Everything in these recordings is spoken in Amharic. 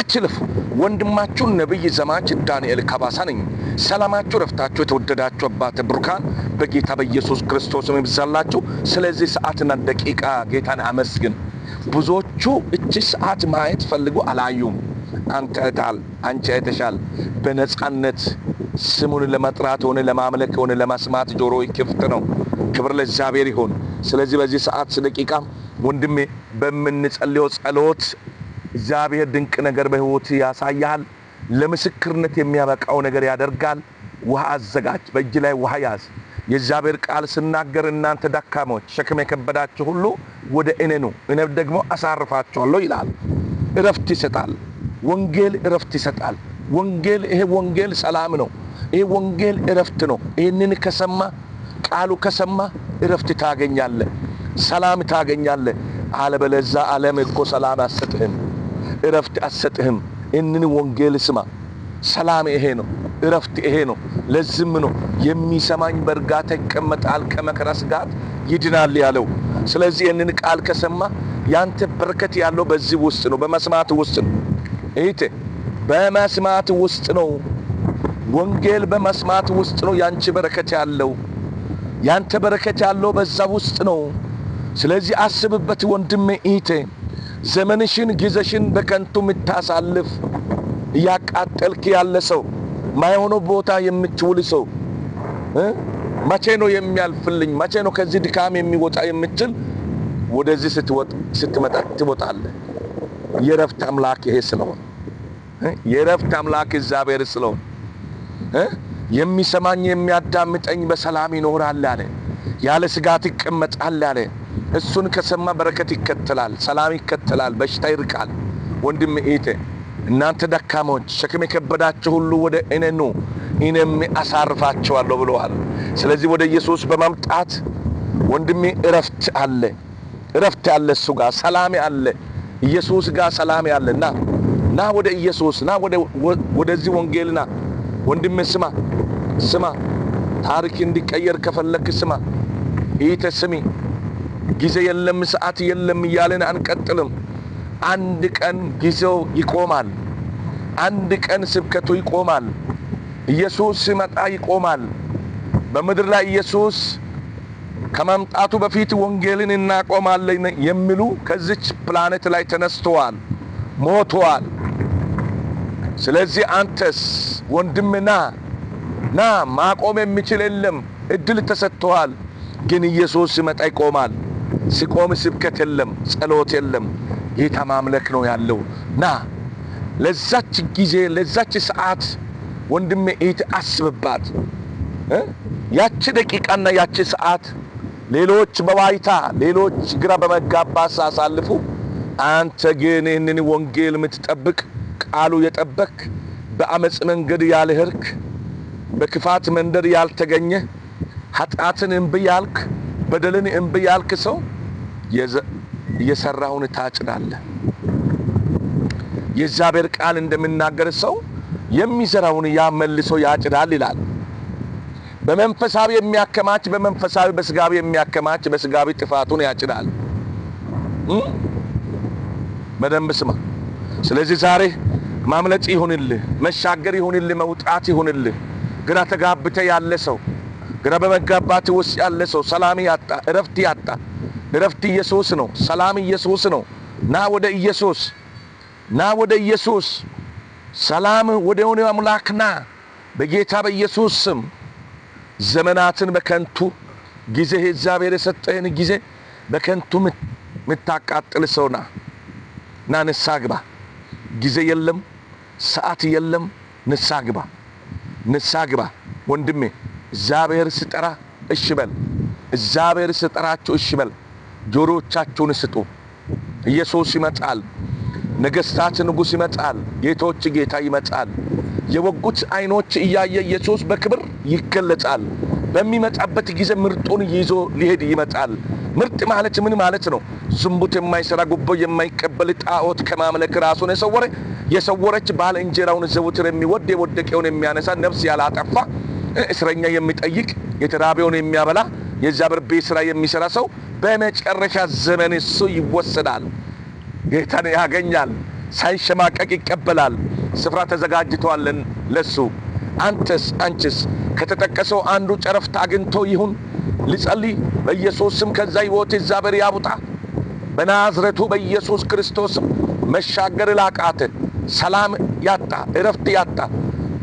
አትልፉ። ወንድማችሁ ነብይ ዘማች ዳንኤል ካባሳ ነኝ። ሰላማችሁ ረፍታችሁ የተወደዳችሁ አባተ ብሩካን በጌታ በኢየሱስ ክርስቶስ ይብዛላችሁ። ስለዚህ ሰዓትና ደቂቃ ጌታን አመስግን። ብዙዎቹ እቺ ሰዓት ማየት ፈልጉ አላዩም። አንተ አንቺ አይተሻል። በነጻነት ስሙን ለመጥራት ሆነ ለማምለክ ሆነ ለማስማት ጆሮ ክፍት ነው። ክብር ለእግዚአብሔር ይሁን። ስለዚህ በዚህ ሰዓት ደቂቃ ወንድሜ በመንጸልየው ጸሎት እግዚአብሔር ድንቅ ነገር በህይወት ያሳያል። ለምስክርነት የሚያበቃው ነገር ያደርጋል። ውሃ አዘጋጅ፣ በእጅ ላይ ውሃ ያዝ። የእግዚአብሔር ቃል ሲናገር እናንተ ደካሞች ሸክም የከበዳችሁ ሁሉ ወደ እኔ ኑ እኔ ደግሞ አሳርፋችኋለሁ ይላል። እረፍት ይሰጣል። ወንጌል እረፍት ይሰጣል። ወንጌል ይሄ ወንጌል ሰላም ነው። ይሄ ወንጌል እረፍት ነው። ይሄንን ከሰማ ቃሉ ከሰማ እረፍት ታገኛለህ፣ ሰላም ታገኛለህ። አለበለዚያ ዓለም እኮ ሰላም አሰጥህም፣ እረፍት አሰጥህም። ይሄንን ወንጌል ስማ። ሰላም ይሄ ነው፣ እረፍት ይሄ ነው። ለዝም ነው የሚሰማኝ በእርጋታ ይቀመጣል ከመከራ ስጋት ይድናል ያለው። ስለዚህ ይሄንን ቃል ከሰማ ያንተ በረከት ያለው በዚህ ውስጥ ነው፣ በመስማት ውስጥ ነው። እይቴ በመስማት ውስጥ ነው። ወንጌል በመስማት ውስጥ ነው ያንቺ በረከት ያለው። ያንተ በረከት ያለው በዛ ውስጥ ነው። ስለዚህ አስብበት ወንድሜ እህቴ። ዘመንሽን ጊዜሽን በከንቱ የምታሳልፍ ያቃጠልክ ያለ ሰው፣ ማይሆነው ቦታ የምትውል ሰው መቼ ነው የሚያልፍልኝ? መቼ ነው ከዚህ ድካም የሚወጣ የምትል ወደዚህ ስትመጣ ትወጣለህ። የረፍት አምላክ ይሄ ስለሆነ የረፍት አምላክ እግዚአብሔር ስለሆነ የሚሰማኝ የሚያዳምጠኝ በሰላም ይኖራል አለ። ያለ ስጋት ይቀመጣል አለ። እሱን ከሰማ በረከት ይከተላል፣ ሰላም ይከተላል፣ በሽታ ይርቃል። ወንድም እህቴ እናንተ ደካሞች ሸክም የከበዳችሁ ሁሉ ወደ እኔ ኑ እኔም አሳርፋችኋለሁ ብለዋል። ስለዚህ ወደ ኢየሱስ በመምጣት ወንድሜ እረፍት አለ፣ እረፍት ያለ እሱ ጋር ሰላም አለ፣ ኢየሱስ ጋር ሰላም ያለና ና ወደ ኢየሱስ ና ወደዚህ ወንጌልና ወንድሜ ስማ። ታሪክ እንዲቀየር ከፈለክ ስማ። እህቴ ስሚ። ጊዜ የለም ሰዓት የለም እያለን አንቀጥልም። አንድ ቀን ጊዜው ይቆማል። አንድ ቀን ስብከቱ ይቆማል። ኢየሱስ ሲመጣ ይቆማል። በምድር ላይ ኢየሱስ ከመምጣቱ በፊት ወንጌልን እናቆማለን የሚሉ ከዚች ፕላኔት ላይ ተነስተዋል፣ ሞተዋል። ስለዚህ አንተስ ወንድምና ና ማቆም የሚችል የለም። እድል ተሰጥቷል። ግን ኢየሱስ ሲመጣ ይቆማል። ሲቆም ስብከት የለም፣ ጸሎት የለም፣ ጌታ ማምለክ ነው ያለው። ና ለዛች ጊዜ ለዛች ሰዓት ወንድሜ እህቴ አስብባት። ያቺ ደቂቃና ያቺ ሰዓት ሌሎች በዋይታ ሌሎች ግራ በመጋባት ሳሳልፉ፣ አንተ ግን ይህንን ወንጌል የምትጠብቅ ቃሉ የጠበቅ በአመጽ መንገድ ያልሄድክ በክፋት መንደር ያልተገኘ ኃጢአትን እምቢ ያልክ በደልን እምቢ ያልክ ሰው የሰራውን ታጭዳለህ። የእግዚአብሔር ቃል እንደሚናገር ሰው የሚዘራውን መልሶ ያጭዳል ይላል። በመንፈሳዊ የሚያከማች በመንፈሳዊ በስጋዊ የሚያከማች በስጋዊ ጥፋቱን ያጭዳል። በደንብ ስማ። ስለዚህ ዛሬ ማምለጥ ይሁንልህ፣ መሻገር ይሁንልህ፣ መውጣት ይሁንልህ። ግራ ተጋብተ ያለ ሰው፣ ግራ በመጋባት ውስጥ ያለ ሰው፣ ሰላም ያጣ፣ እረፍት ያጣ፣ እረፍት ኢየሱስ ነው፣ ሰላም ኢየሱስ ነው። ና ወደ ኢየሱስ፣ ና ወደ ኢየሱስ። ሰላም ወደ ሆነ አምላክ ና በጌታ በኢየሱስ ስም። ዘመናትን በከንቱ ጊዜ እግዚአብሔር የሰጠህን ጊዜ በከንቱ ምታቃጥል ሰው ና ንስሐ ግባ። ጊዜ የለም፣ ሰዓት የለም። ንስሐ ግባ፣ ንስሐ ግባ ወንድሜ። እግዚአብሔር ሲጠራ እሺ በል። እግዚአብሔር ሲጠራችሁ እሺ በል። ጆሮቻችሁን ስጡ። ኢየሱስ ይመጣል። ነገስታት ንጉስ ይመጣል። ጌቶች ጌታ ይመጣል። የወጉት አይኖች እያየ ኢየሱስ በክብር ይገለጻል። በሚመጣበት ጊዜ ምርጡን ይዞ ሊሄድ ይመጣል። ምርጥ ማለት ምን ማለት ነው? ዝንቡት የማይሰራ ጉቦ የማይቀበል ጣዖት ከማምለክ ራሱን የሰወረች ባልንጀራውን ዘውትር የሚወድ የወደቀውን የሚያነሳ ነፍስ ያላጠፋ እስረኛ የሚጠይቅ የተራበውን የሚያበላ የእግዚአብሔር ቤት ሥራ የሚሰራ ሰው በመጨረሻ ዘመን እሱ ይወሰዳል፣ ጌታን ያገኛል። ሳይሸማቀቅ ይቀበላል። ስፍራ ተዘጋጅቷልን ለሱ። አንቺስ ከተጠቀሰው አንዱ ጨረፍታ አግኝቶ ይሁን ልጸልይ። በኢየሱስ ስም ከዛ ሕይወት እግዚአብሔር ያውጣ። በናዝሬቱ በኢየሱስ ክርስቶስ መሻገር ላቃተ፣ ሰላም ያጣ፣ እረፍት ያጣ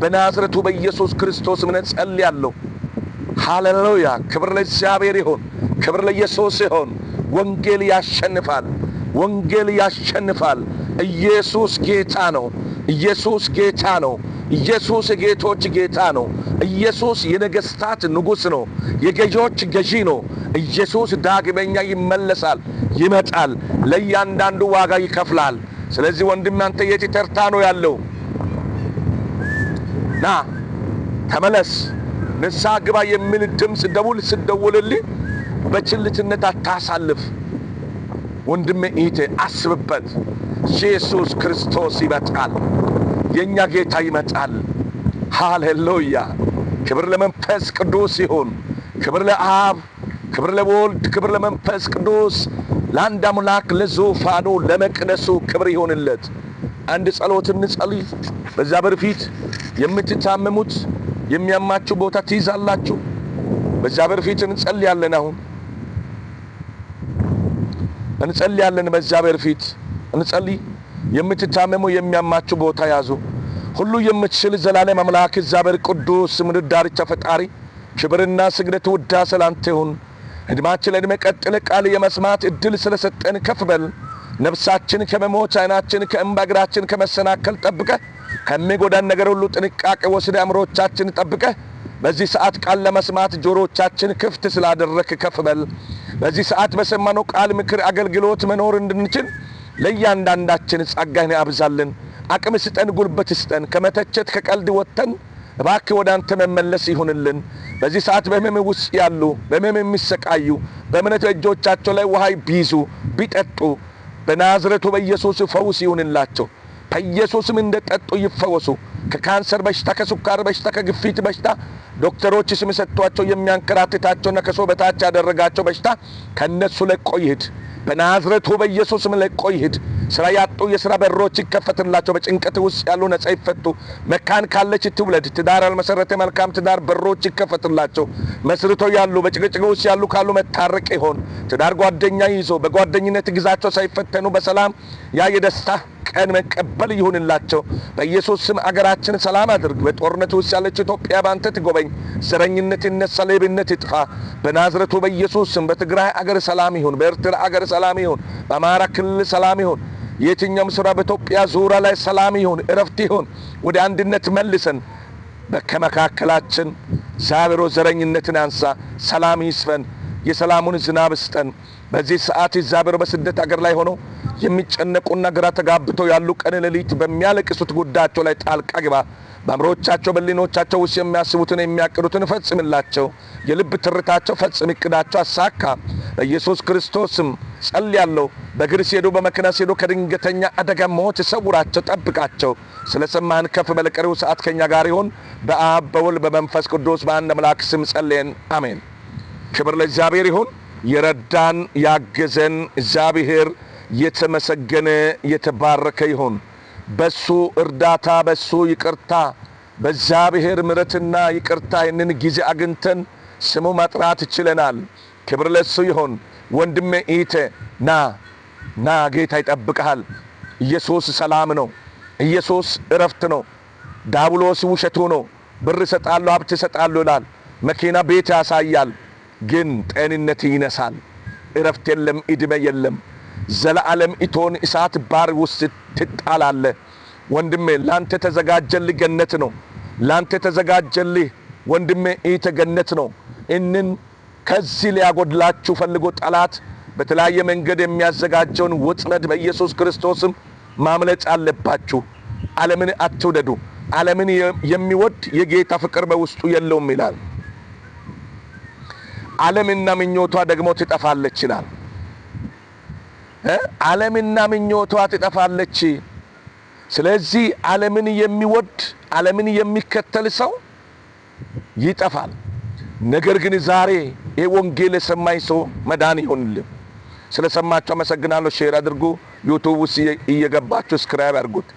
በናዝሬቱ በኢየሱስ ክርስቶስ ምን ጸልያለሁ። ሃሌሉያ! ክብር ለእግዚአብሔር ይሁን፣ ክብር ለኢየሱስ ይሁን። ወንጌል ያሸንፋል፣ ወንጌል ያሸንፋል። ኢየሱስ ጌታ ነው። ኢየሱስ ጌታ ነው። ኢየሱስ የጌቶች ጌታ ነው። ኢየሱስ የነገስታት ንጉሥ ነው። የገዢዎች ገዢ ነው። ኢየሱስ ዳግመኛ ይመለሳል፣ ይመጣል፣ ለእያንዳንዱ ዋጋ ይከፍላል። ስለዚህ ወንድም አንተ የት ተርታ ነው ያለው? ና ተመለስ፣ ንስሐ ግባ የሚል ድምፅ ደውል ስደውልልህ በችልትነት አታሳልፍ። ወንድሜ እህቴ አስብበት። ኢየሱስ ክርስቶስ ይመጣል። የኛ ጌታ ይመጣል። ሃሌሉያ! ክብር ለመንፈስ ቅዱስ ይሁን። ክብር ለአብ፣ ክብር ለወልድ፣ ክብር ለመንፈስ ቅዱስ፣ ለአንድ አምላክ ለዙፋኑ ለመቅደሱ ክብር ይሁንለት። አንድ ጸሎት እንጸልይ። በእግዚአብሔር ፊት የምትታመሙት የሚያማችሁ ቦታ ትይዛላችሁ። በእግዚአብሔር ፊት እንጸልያለን። አሁን እንጸልያለን። በእግዚአብሔር ፊት እንጸልይ። የምትታመሙ የሚያማችሁ ቦታ ያዙ። ሁሉ የምትችል ዘላለም አምላክ እግዚአብሔር ቅዱስ ምድር ዳርቻ ፈጣሪ ክብርና ስግደት ውዳሴ ላንተ ይሁን። እድማችን ለእድሜ ቀጥለ ቃል የመስማት እድል ስለሰጠን ከፍ በል። ነፍሳችን ከመሞት ዓይናችን ከእንባ እግራችን ከመሰናከል ጠብቀ ከሚጎዳን ነገር ሁሉ ጥንቃቄ ወስደ አእምሮቻችን ጠብቀ በዚህ ሰዓት ቃል ለመስማት ጆሮቻችን ክፍት ስላደረክ ከፍ በል። በዚህ ሰዓት በሰማነው ቃል ምክር አገልግሎት መኖር እንድንችል ለእያንዳንዳችን ጸጋህን አብዛልን። አቅም ስጠን፣ ጉልበት ስጠን። ከመተቸት ከቀልድ ወጥተን እባክህ ወደ አንተ መመለስ ይሁንልን። በዚህ ሰዓት በህመም ውስጥ ያሉ በህመም የሚሰቃዩ በእምነት እጆቻቸው ላይ ውሃ ቢይዙ ቢጠጡ በናዝሬቱ በኢየሱስ ፈውስ ይሁንላቸው። በኢየሱስም እንደጠጡ ይፈወሱ። ከካንሰር በሽታ፣ ከስኳር በሽታ፣ ከግፊት በሽታ ዶክተሮች ስም ሰጥቷቸው የሚያንከራትታቸውና ከሰው በታች ያደረጋቸው በሽታ ከነሱ ለቆ ይሂድ። በናዝሬቱ በኢየሱስም ለቆ ይሂድ። ስራ ያጡ የስራ በሮች ይከፈትላቸው። በጭንቀት ውስጥ ያሉ ነጻ ይፈቱ። መካን ካለች ትውለድ። ትዳር ያልመሰረተ መልካም ትዳር በሮች ይከፈትላቸው። መስርቶ ያሉ በጭቅጭቅ ውስጥ ያሉ ካሉ መታረቅ ይሆን። ትዳር ጓደኛ ይዞ በጓደኝነት ግዛቸው ሳይፈተኑ በሰላም ያ የደስታ ቀን መቀበል ይሁንላቸው። በኢየሱስ ስም አገራችን ሰላም አድርግ። በጦርነት ውስጥ ያለች ኢትዮጵያ ባንተ ትጎበኝ። ዘረኝነት ይነሳ፣ ሌብነት ይጥፋ። በናዝሬቱ በኢየሱስ ስም በትግራይ አገር ሰላም ይሁን። በኤርትራ አገር ሰላም ይሁን። በአማራ ክልል ሰላም ይሁን። የትኛውም ስራ በኢትዮጵያ ዙሪያ ላይ ሰላም ይሁን፣ እረፍት ይሁን። ወደ አንድነት መልሰን በከመካከላችን እግዚአብሔር ዘረኝነትን አንሳ፣ ሰላም ይስፈን። የሰላሙን ዝናብ ስጠን። በዚህ ሰዓት እግዚአብሔር በስደት አገር ላይ ሆነው የሚጨነቁና ግራ ተጋብተው ያሉ ቀን ሌሊት በሚያለቅሱት ጉዳያቸው ላይ ጣልቃ ግባ። በአእምሮቻቸው በሊኖቻቸው ውስጥ የሚያስቡትን የሚያቅዱትን ፈጽምላቸው። የልብ ትርታቸው ፈጽም፣ እቅዳቸው አሳካ። በኢየሱስ ክርስቶስም ጸልያለሁ። በእግር ሲሄዱ በመኪና ሲሄዱ ከድንገተኛ አደጋ ሞት ሰውራቸው፣ ጠብቃቸው። ስለሰማህን ከፍ በል። ቀሪው ሰዓት ከኛ ጋር ይሁን። በአብ በወልድ በመንፈስ ቅዱስ በአንድ አምላክ ስም ጸልየን አሜን። ክብር ለእግዚአብሔር ይሁን። የረዳን ያገዘን እግዚአብሔር የተመሰገነ የተባረከ ይሁን። በሱ እርዳታ በሱ ይቅርታ በእግዚአብሔር ምሕረትና ይቅርታ ይህንን ጊዜ አግኝተን ስሙ መጥራት ችለናል። ክብር ለሱ ይሁን። ወንድሜ እህቴ ና ጌታ ይጠብቅሃል። ኢየሱስ ሰላም ነው። ኢየሱስ እረፍት ነው። ዳብሎስ ውሸቱ ነው። ብር እሰጣለሁ ሀብት እሰጣለሁ ይላል። መኪና ቤት ያሳያል፣ ግን ጤንነት ይነሳል። እረፍት የለም፣ ዕድሜ የለም። ዘላለም እቶን እሳት ባር ውስጥ ትጣላለህ። ወንድሜ ላንተ ተዘጋጀልህ ገነት ነው። ላንተ ተዘጋጀልህ ወንድሜ እህቴ ገነት ነው። እንን ከዚህ ሊያጎድላችሁ ፈልጎ ጠላት በተለያየ መንገድ የሚያዘጋጀውን ወጥመድ በኢየሱስ ክርስቶስም ማምለጥ አለባችሁ። ዓለምን አትውደዱ። ዓለምን የሚወድ የጌታ ፍቅር በውስጡ የለውም ይላል። ዓለምና ምኞቷ ደግሞ ትጠፋለች ይላል። ዓለምና ምኞቷ ትጠፋለች። ስለዚህ ዓለምን የሚወድ ዓለምን የሚከተል ሰው ይጠፋል። ነገር ግን ዛሬ ይህ ወንጌል የሰማኝ ሰው መዳን ይሆንልህ። ስለሰማችሁ አመሰግናለሁ። ሼር አድርጉ። ዩቲዩብ ውስጥ እየገባችሁ ሰብስክራይብ አድርጉት።